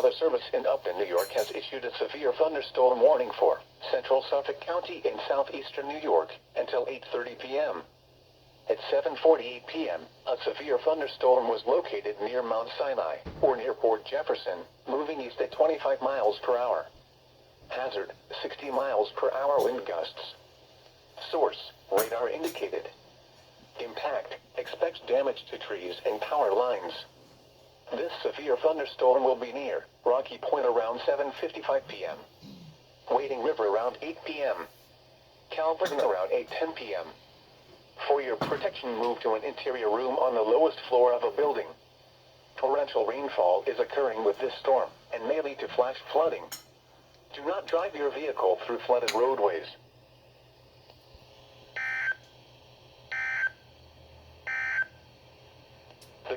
Weather Service in Upton, New York has issued a severe thunderstorm warning for central Suffolk County in southeastern New York until 8:30 p.m. At 7:48 p.m., a severe thunderstorm was located near Mount Sinai, or near Port Jefferson, moving east at 25 miles per hour. Hazard, 60 miles per hour wind gusts. Source, radar indicated. Impact, expects damage to trees and power lines. This severe thunderstorm will be near Rocky Point around 7:55 p.m. Wading River around 8 p.m. Calverton around 8:10 p.m. For your protection, move to an interior room on the lowest floor of a building. Torrential rainfall is occurring with this storm and may lead to flash flooding. Do not drive your vehicle through flooded roadways. The